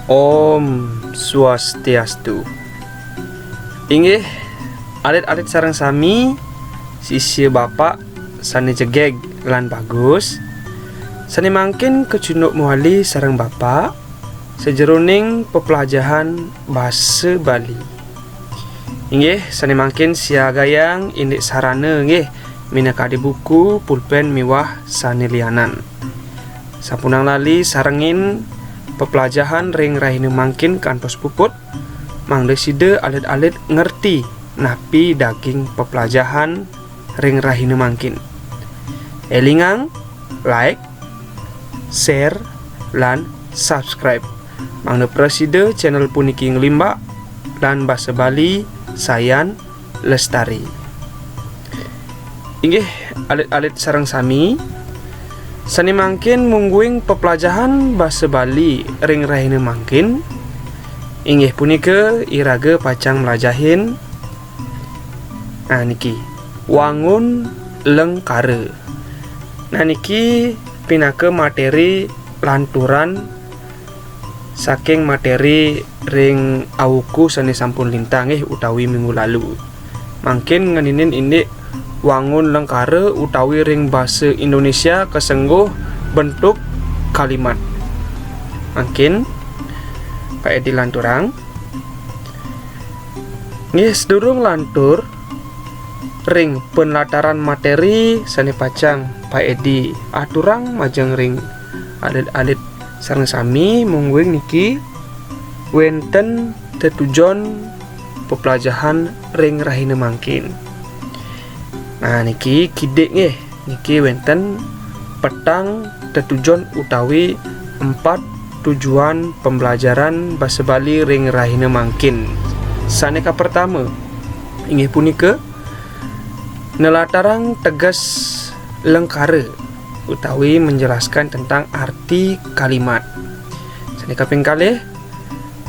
Om Swastiastu. Inggih alit-alit sareng sami sisi bapak sani jegeg lan bagus sani mangkin kecunuk muali sareng bapak sejeroning pepelajaran bahasa Bali. Inggih sani mangkin siagayang indik sarana nggih minangka di buku pulpen miwah sani lianan. Sapunang lali sarengin pepelajaran ring rahina mangkin kantos puput mangde side alit-alit ngerti napi daging pepelajaran ring rahina mangkin. Elingang like, share, lan subscribe mangde preside channel puniki ngelimbak lan bahasa Bali Sayan Lestari. Inggih alit-alit sareng sami sani mangkin mungguing pepelajaran bahasa Bali ring rahina mangkin. Inggih punika iraga pacang melajahin niki wangun lengkare. Niki pinake materi lanturan saking materi ring awuku sani sampun lintang utawi minggu lalu. Mangkin ngeninin ini wangun lengkare utawi ring bahasa Indonesia kesengguh bentuk kalimat. Mungkin Pak Edi lanturang. Nggih sedurung lantur ring penlataran materi sani pacang Pak Edi aturang majeng ring alit-alit sareng sami mungguing niki wenten tetujon pepelajaran ring rahina mangkin. Nah niki kidek nggih niki wenten petang tetujon utawi 4 tujuan pembelajaran bahasa Bali ring rahina mangkin. Saneka pertama inggih punika nelatarang tegas lengkare utawi menjelaskan tentang arti kalimat. Saneka ping kalih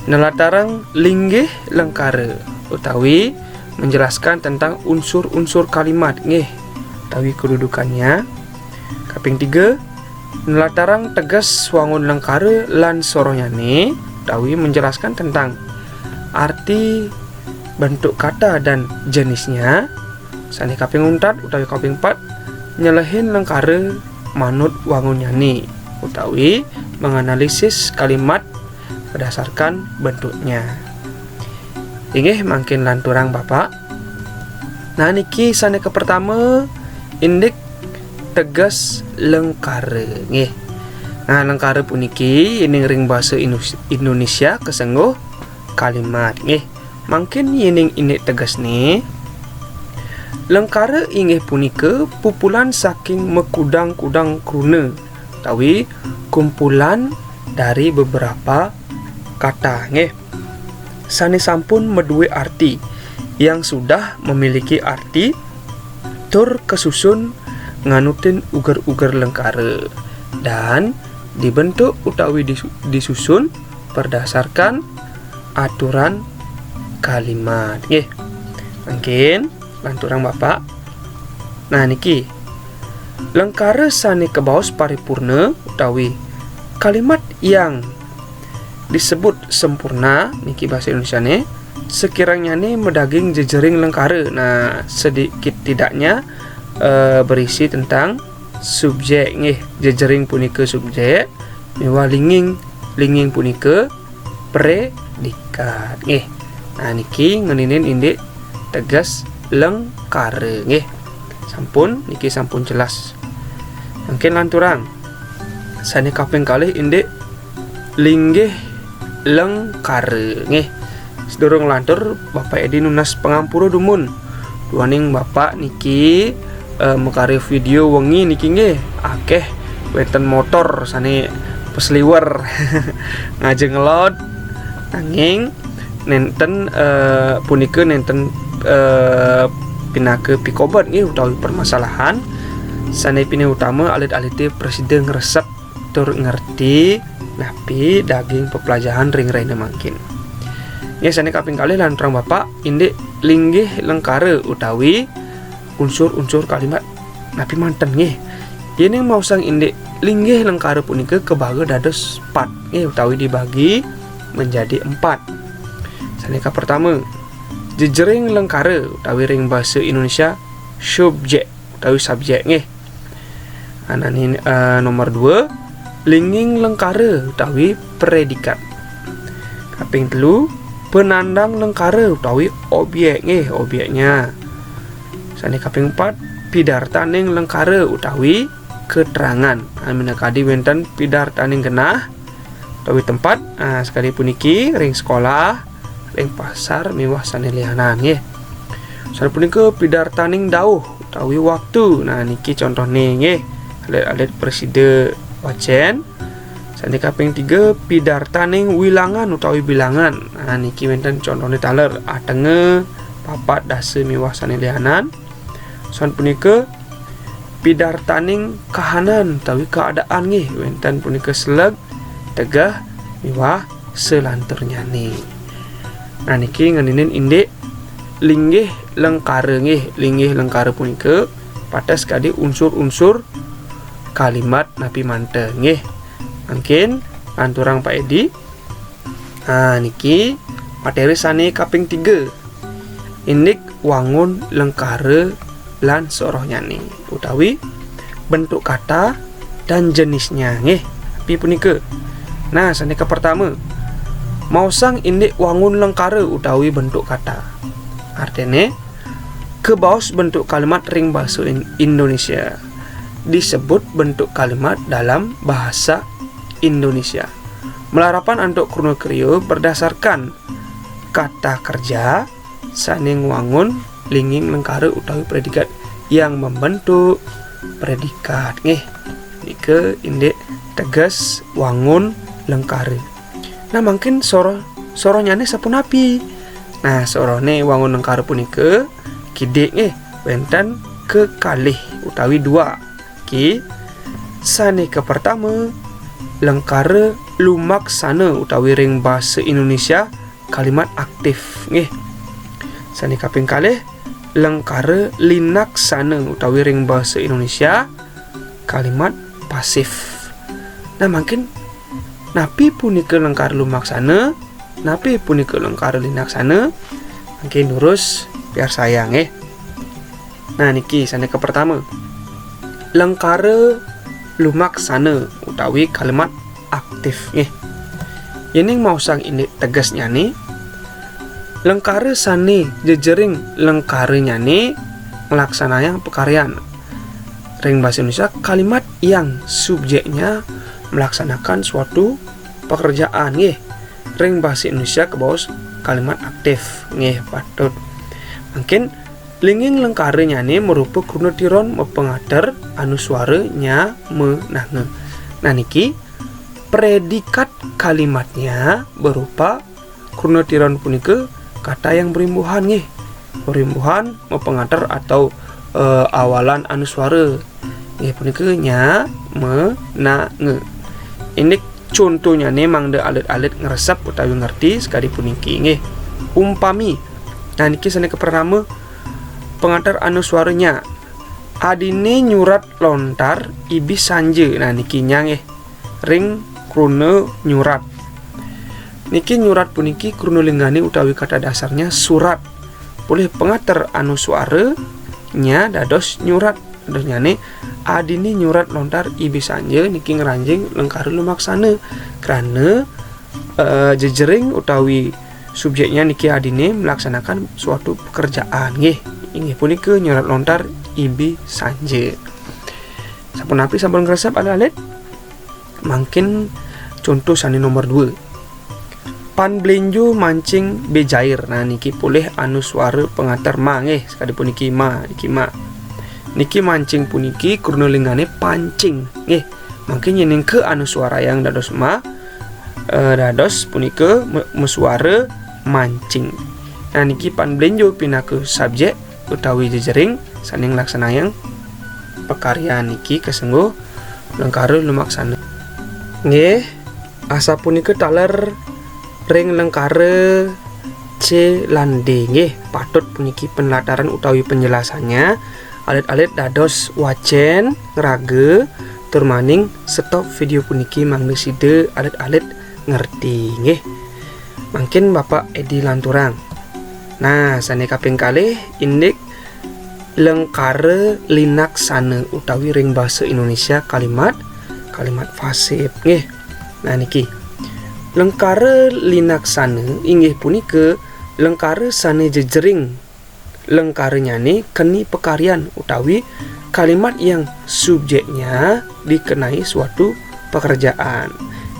nelatarang linggih lengkare utawi menjelaskan tentang unsur-unsur kalimat nggih utawi kedudukannya. Kaping 3 nelatarang tegas wangun lengkare lan soronyane utawi menjelaskan tentang arti bentuk kata dan jenisnya. Sane kaping 4 utawi kaping 4 nyelehin lengkare manut wangun nyane utawi menganalisis kalimat berdasarkan bentuknya. Inggih mangkin lanturang Bapak. Nah niki saneka pertama indik tegas lengkare nggih. Nah lengkare puniki ining ring bahasa Indonesia kesengguh kalimat nggih. Mangkin ining indik tegas nih lengkare inggih punika pupulan saking mekudang-kudang krune utawi kumpulan dari beberapa kata nggih. Sane sampun meduwe arti yang sudah memiliki arti tur kesusun nganutin ugar-ugar lengkare dan dibentuk utawi disusun berdasarkan aturan kalimat nggih. Mungkin lanturang Bapak. Nah niki lengkare sane kebaos paripurna utawi kalimat yang disebut sempurna niki bahasa Indonesia nih sekiranya nih medaging jejering lengkare. Nah sedikit tidaknya berisi tentang subjek nggih. Jejering punika subjek miwah linging punika predikat nggih. Nah niki ngeninin indik tegas lengkare nggih. Sampun niki sampun jelas. Mungkin lanturang sane kaping kalih indik linggih lengkare nggih. Sedurung lantur Bapak Edi nunas pengampura dumun duaning Bapak niki mekare video wengi niki nggih akeh wenten motor sane pesliwer ngajeng ngelot nanging nenten punika nenten pinake pikobat nggih utawi permasalahan sane pine utama alit-alite presiden ngresep tur ngerti napi daging pepelajaran ring rahina mangkin. Ya sane kaping kalih lanturang Bapak indik linggih lengkare utawi unsur-unsur kalimat napi manten nggih. Yen mau sang indik linggih lengkara punika kebaga dados 4 utawi dibagi menjadi 4. Sanika pertama, jejering lengkara utawi ring bahasa Indonesia subjek utawi subjek nggih. Anani nomor 2, lingging lengkara utawi predikat. Kaping 3, penandang lengkara utawi objek nggih, objeknya. Sanika kaping 4, pidartaning lengkara utawi keterangan. Minakadi wenten pidartaning genah utawi tempat. Sekali puniki ring sekolah, ring pasar miwah sanelianan nggih. Sanes punika pidartaning dawuh utawi waktu. Niki contohne nggih, alit-alit preside wacen. Sanes kaping 3, pidartaning wilangan utawi bilangan. Niki wenten contohne taler atenge, papat, dase miwah sanelianan. Sanes punika pidartaning kahanan utawi keadaan nggih, wenten punika seleg, tegah miwah selantur nyane. Niki nganinin indik linggih lengkara nggih. Linggih lengkara punika pates kadi unsur-unsur kalimat napi mante nggih. Mungkin anturang Pak Edi. Niki materi sane kaping 3. Indik wangun lengkara lan sorohnya nih utawi bentuk kata dan jenisnya nggih. Tapi punika. Sanika pertama, mausang indik wangun lengkara utawi bentuk kata. Artinya kebaos bentuk kalimat ring bahasa Indonesia disebut bentuk kalimat dalam bahasa Indonesia. Melarapan antuk kurno kriyo berdasarkan kata kerja saning wangun lingging lengkara utawi predikat yang membentuk predikat nggih. Nike indik tegas wangun lengkara. Mungkin soronya sapunapi. Sorone wangun lengkara punika kidik nggih wenten kekalih utawi 2. Ki sanika pertama, lengkara lumaksana utawi ring bahasa Indonesia kalimat aktif nggih. Sanika kaping kalih, lengkara linaksana utawi ring bahasa Indonesia kalimat pasif. Mungkin napi punika lengkara lumaksana, napi punika lengkara linaksana, mungkin lurus biar sayang niki sanika pertama, lengkara lumaksana utawi kalimat aktif nggih. Yen mau sang indik tegas nyane, lengkara sane jejering lengkara nyane ngelaksananya pekaryan. Ring bahasa Indonesia kalimat yang subjeknya melaksanakan suatu pekerjaan nggih. Ring bahasa Indonesia kebaos kalimat aktif nggih patut. Mungkin lingging lengkara nyane merupa krunetiron mepengater anu suara nya menange. Niki predikat kalimatnya berupa krunetiron punika kata yang berimbuhan nggih. Berimbuhan mepengater atau awalan anu suara nggih punika nya menange. Ini contohnya memang de alit-alit ngeresep utawi ngerti sekali puniki nggih. Umpami niki sanika pertama, pengantar anu suaranya adine nyurat lontar ibi sanje. Niki nya nggih ring kruna nyurat. Niki nyurat puniki kruna linggani utawi kata dasarnya surat. Boleh pengantar anu suara nya dados nyurat. Dados nyane adine nyurat lontar ibi sanje niki ngeranjing lengkara lumaksana karena jejering utawi subjeknya niki adine melaksanakan suatu pekerjaan nggih. Inggih punika nyurat lontar ibi sanje. Sapunapi sampun ngresep alit-alit. Mungkin contoh sani nomor 2. Pan blenjo mancing bejair. Niki boleh anu suara pengantar ma nggih. Sekali puniki ma, niki ma. Niki mancing puniki kruna lingane pancing nggih. Mungkin yen ke anu suara yang dados ma dados punika mesuara mancing. Niki pan blenjo pinake subjek utawi jejering saning laksanayang pekarya niki kesengguh lengkara lumaksana nggih. Asa punika taler ring lengkara C lan D nggih. Patut puniki penlataran utawi penjelasannya alit-alit dados wacen ngrage Tur maning stop video puniki mangga side alit-alit ngerti nggih. Mungkin Bapak Edi Lanturang. Nah, sane kaping kalih indik lengkare linaksana utawi ring basa Indonesia kalimat fasih nggih. Nah niki lengkare linaksana inggih punika lengkare sane jejering lengkarenya keni pekaryan utawi kalimat yang subjeknya dikenai suatu pekerjaan.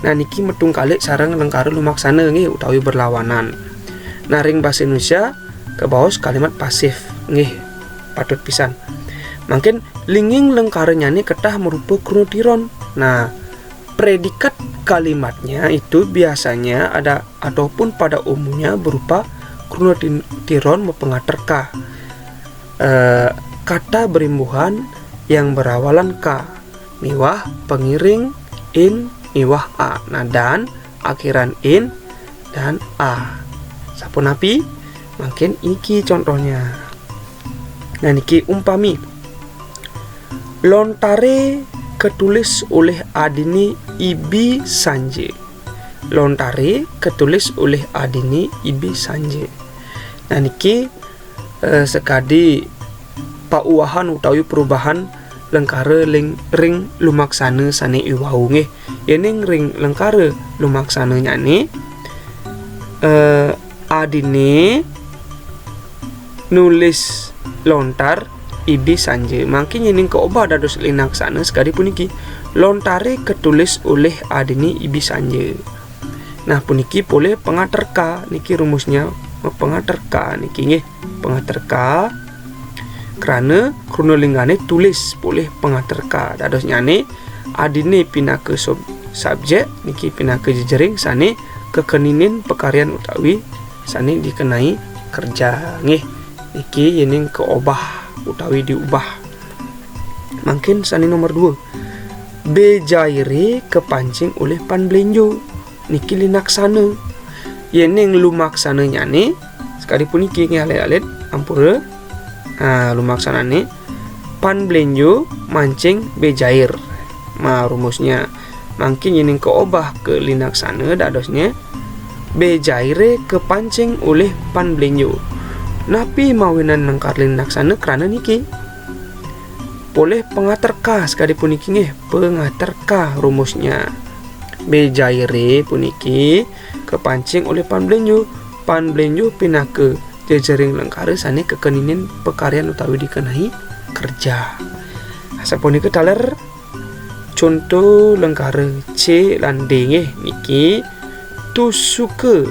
Nah niki metung kali sareng lengkare lumaksana nggih utawi berlawanan. Nah ring basa Indonesia kebaos kalimat pasif nggih patut pisan. Mungkin linging lengkarenya ketah merupa kronotiron. Nah predikat kalimatnya itu biasanya ada ataupun pada umumnya berupa kronotiron mempengater kata berimbuhan yang berawalan K, miwah pengiring in, miwah A. Nah dan akhiran in dan A. Sapunapi mungkin iki contohnya. Nah niki umpami lontare ketulis oleh Adini Ibi Sanje. Lontare ketulis oleh Adini Ibi Sanje. Nah niki sekadi pauahan utawi perubahan lengkare ring lumaksana sane iwau nggih. Yening ring lengkare lumaksana nyane Adine nulis lontar Ibi Sanje. Mangkin yening keobah dados linaksana sekali puniki lontare ketulis oleh Adini Ibi Sanje. Nah puniki boleh pengaterka niki rumusnya pengaterka niki nggih pengaterka karena kronolinggane tulis boleh pengaterka dados nyane adine pindah ke subjek niki pindah ke jejering sane kekeninin pekaryan utawi sane dikenai kerja nggih niki yening keobah utawi diubah. Mungkin sane nomor 2 bejaire kepancing oleh panblenjo niki linaksana yening lumaksana nyane sekali puniki nggih alit-alit ampura. Lumaksana nih panblenjo mancing bejair. Nah rumusnya mungkin yening keobah ke linaksana dadosnya bejaire kepancing oleh panblenjo. Napi mawinan lengkar linaksana karena niki boleh pengaterka sekali puniki nggih pengaterka rumusnya bejaire puniki kepancing oleh panblenjo. Panblenjo pindah ke jejering lengkare sane kekeninin pekaryan utawi dikenai kerja. Sapunika taler contoh lengkare C lan D nggih niki tusuke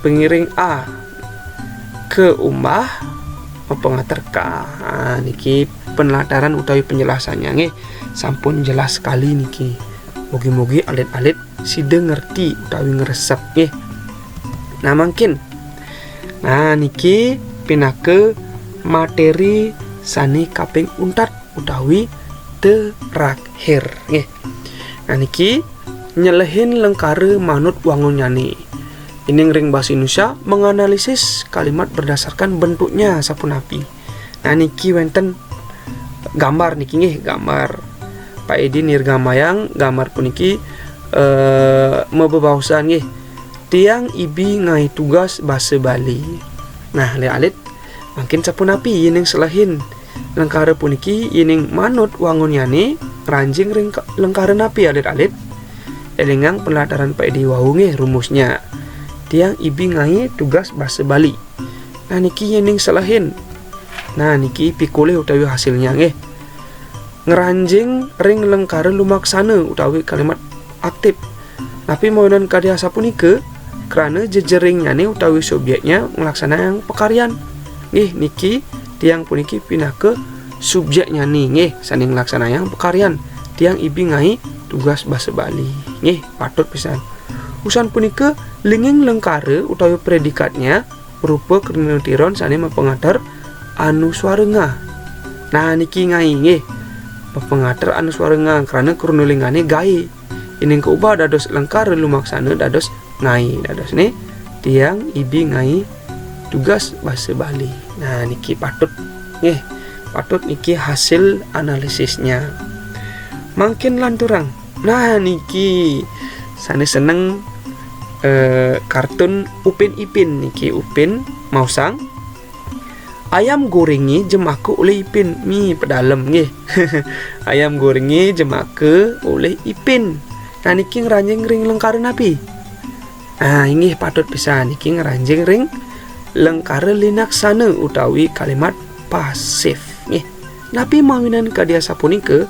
pengiring A ke umbah pengaterka. Niki penelataran utawi penjelasannya nggih sampun jelas sekali niki. Mugi-mugi alit-alit sida ngerti utawi ngresep nggih. Nah mungkin niki pindah ke materi sani kaping untat utawi terakhir nggih. Nah niki nyelehin lengkare manut wangun nyani. Ini ring bahasa Indonesia menganalisis kalimat berdasarkan bentuknya sapunapi. Nah niki wenten gambar niki nggih gambar Pak Edi nirgamayang gambar puniki mebebausan nggih tiang ibi ngai tugas bahasa Bali. Nah alit mungkin sapunapi yening selahin lengkare puniki yening manut wangun nyane ranjing ring lengkare napi alit-alit elingang pelataran Pak Edi wau nggih rumusnya tiang ibi ngai tugas bahasa Bali. Nah niki yening selahin. Nah niki pikule utawi hasilnya nggih ngeranjing ring lengkare lumaksana utawi kalimat aktif. Tapi mawinan kadiasa punika karena jejeringnya nih utawi subjeknya melaksanakan pekaryan nggih niki tiang puniki pindah ke subjeknya nih nggih sanding melaksanakan pekaryan tiang ibi ngai tugas bahasa Bali nggih patut pisan. Usan punika linging lengkare utawi predikatnya berupa kronotiron sane mempengater anu swarenga. Nah niki ngai nggih mempengater anu swarenga karena kronolingane gae ini keubah dados lengkare lumaksana dados ngai dados nih tiang ibi ngai tugas bahasa Bali. Nah niki patut niki hasil analisisnya. mangkin lanturang. Nah niki sane seneng kartun Upin Ipin niki. Upin mau sang ayam gorengi jemaku oleh Ipin mi pedalem nggih. Ayam gorengi jemaku oleh Ipin. Nah niki ngranjing ring lengkare napi. Nah inggih patut bisa niki ngranjing ring lengkare linaksana utawi kalimat pasif nggih. Napi mawinan kadia sapunika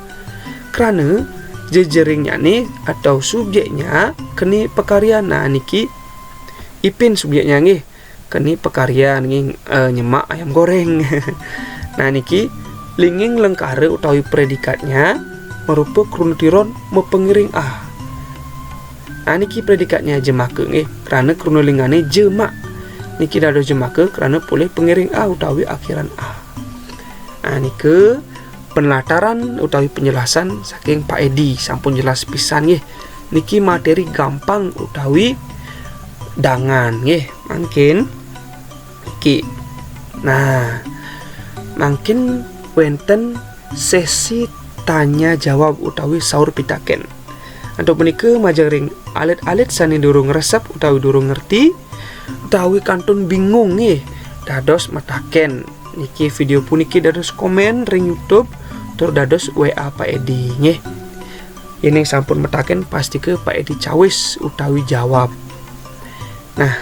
karena jejeringnya nih atau subjeknya keni pekarian. Nah niki Ipin subjeknya nggih keni pekarian nggih nyemak ayam goreng. Nah niki linging lengkare utawi predikatnya merupa krunutiron mepengiring Nah niki predikatnya jemake nggih karena krunulingane jemak. Niki dados jemake karena boleh pengiring utawi akhiran Nah niki penlataran utawi penjelasan saking Pak Edi sampun jelas pisan nggih. Niki materi gampang utawi dangan nggih. Mangkin iki. Nah, mangkin wenten sesi tanya jawab utawi saur pitaken. Untuk menika majeng alit-alit sani durung resep utawi durung ngerti utawi kantun bingung nggih dados mataken. Niki video puniki dados komen ring YouTube tur dados WA Pak Edi nggih. Ini sampun metaken pasti ke Pak Edi cawis utawi jawab. Nah,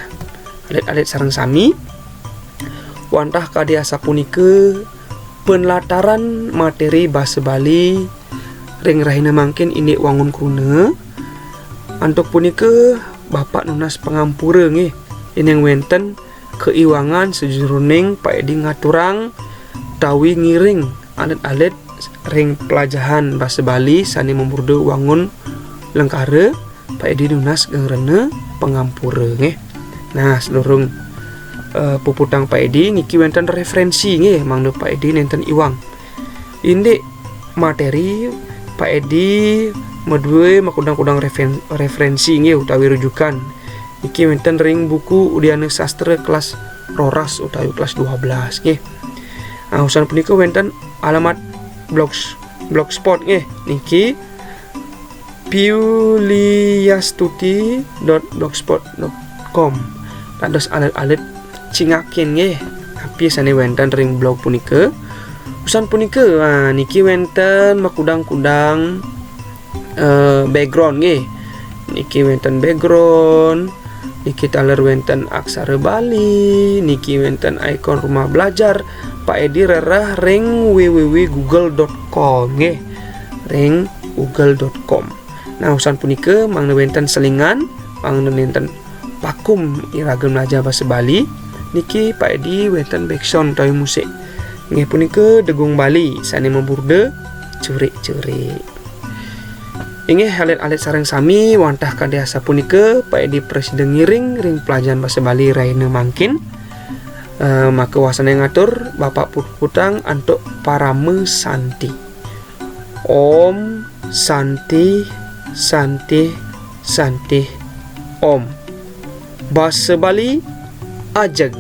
alit-alit sareng sami wantah kadia sapunika penlataran materi basa Bali ring rahina mangkin ini wangun kruna. Antuk punika Bapak Nunas Pangampura nggih. Ini yang wenten keiwangan sejuruning Pak Edi ngaturang utawi ngiring alit-alit ring pelajahan basa Bali sani memurde wangun lengkare Pak Edi Nunas Gangrena Pangampura nggih. Nah sedurung puputang Pak Edi niki wenten referensi nggih mangda Pak Edi nenten iwang. Ini materi Pak Edi medue makudang-kudang referensi nggih utawi rujukan. Iki wenten ring buku Udiana Sastra kelas Roras utawi kelas 12 nggih. Nah usan punika wenten alamat blogspot nggih. Niki piuliastuti.blogspot.com. Dados alit-alit cingakin nggih. Tapi sane wenten ring blog punika. Usan punika niki wenten makudang-kudang background nggih. Niki wenten background, niki taler wenten aksara Bali, niki wenten ikon rumah belajar Pak Edi rerah ring www.google.com nggih. Ring google.com. Nah usan punika mangda wenten selingan, mangda wenten pakum iragam belajar basa Bali. Niki Pak Edi wenten backsound utawi musik. Nggih punika Degung Bali sane memburde curik-curik. Inggih alit-alit sareng sami wantah kadia sapunika Pak Edi presiden ngiring ring pelajaran basa Bali raina mangkin. Maka wasana ngatur Bapak Putang antuk parame santi. Om santi santi santi Om. Basa Bali ajeg.